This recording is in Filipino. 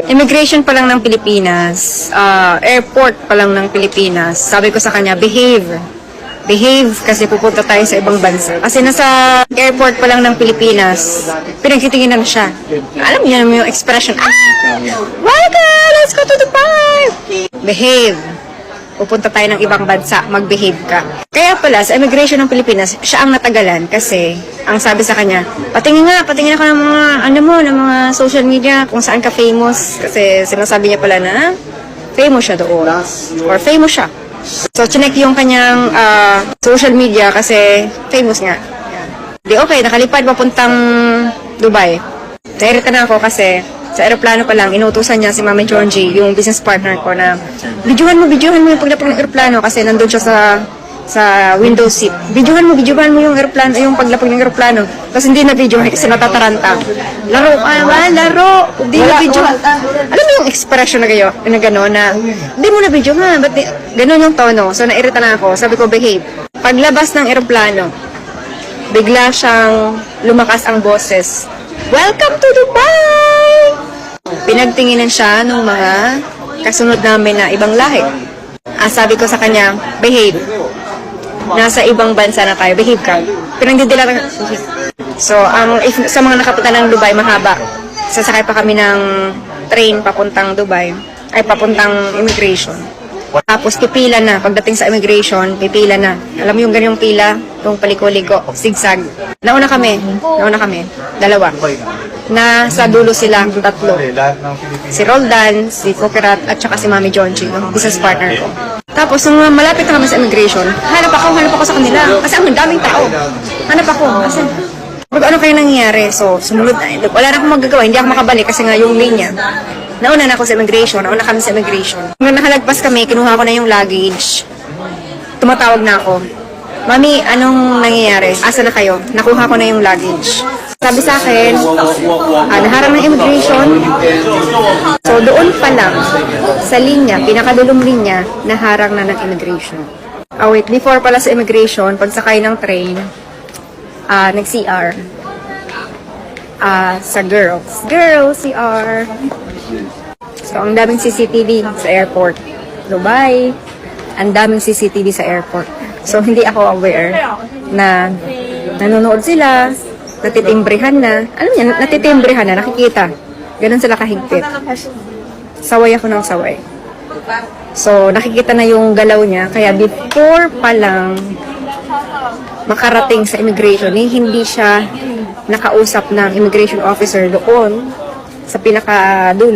Immigration pa lang ng Pilipinas, airport pa lang ng Pilipinas, sabi ko sa kanya, behave. Behave kasi pupunta tayo sa ibang bansa. Kasi nasa airport pa lang ng Pilipinas, pinagtitinginan siya. Alam niyo naman yung expression, welcome, let's go to Dubai! Behave. Pupunta tayo ng ibang bansa, mag-behave ka. Kaya pala, sa immigration ng Pilipinas, siya ang natagalan kasi ang sabi sa kanya, patingin ako ng mga, ng mga social media kung saan ka famous. Kasi sinasabi niya pala na famous siya doon. Or famous siya. So, chinek yung kanyang social media kasi famous nga. Di okay, nakalipad papuntang Dubai. Nairita na ako kasi sa aeroplano pa lang, inutusan niya si Mami Jonji, yung business partner ko na videohan mo yung paglapag ng aeroplano kasi nandun siya sa window seat. Videohan mo yung aeroplano, yung paglapag ng aeroplano. Kasi hindi na videohan kasi natataranta. Laro ka naman, laro. Hindi na videohan. Alam mo yung expression na gano'n na hindi mo na videohan. Ba't gano'n yung tono? So nairita na ako. Sabi ko, behave. Paglabas ng aeroplano, bigla siyang lumakas ang boses. Welcome to Dubai! Pinagtinginan siya ng mga kasunod namin na ibang lahi. Sabi ko sa kanya, behave. Nasa ibang bansa na tayo, behave ka. Pinagdidila ka. So, if sa mga nakapunta ng Dubai, mahaba. Sasakay pa kami ng train papuntang Dubai, ay papuntang immigration. Tapos pipila na, pagdating sa immigration, pipila na. Alam mo yung ganyang pila, yung paliko-liko, zigzag. Nauna kami, dalawa. Na sa dulo sila, tatlo. Si Roldan, si Kokirat, at saka si Mami Jonji, yung business partner ko. Tapos, nung malapit na kami sa immigration, hanap ako sa kanila. Kasi ang daming tao. Hanap ako. Kasi, ano kayo nangyayari? So, sumunod na. Wala na akong magagawa. Hindi ako makabalik kasi nga yung linya. Nauna na ako sa immigration. Nauna kami sa immigration. Nung nakalagpas kami, kinuha ko na yung luggage. Tumatawag na ako. Mami, anong nangyayari? Asa na kayo? Nakuha ko na yung luggage. Sabi sa akin, naharang ng immigration. So, doon pa lang, sa linya, pinakadulong linya, naharang na ng immigration. Wait, before pala sa immigration, pagsakay ng train, nag-CR. Sa girls. Girls, CR. So, ang daming CCTV sa airport. Dubai, ang daming CCTV sa airport. So, hindi ako aware na nanonood sila, natitimbrehan na. Alam niya, natitimbrehan na, nakikita. Ganun sila kahigpit. Saway ako ng saway. So, nakikita na yung galaw niya. Kaya before pa lang makarating sa immigration, hindi siya nakausap ng immigration officer doon sa pinakadulo.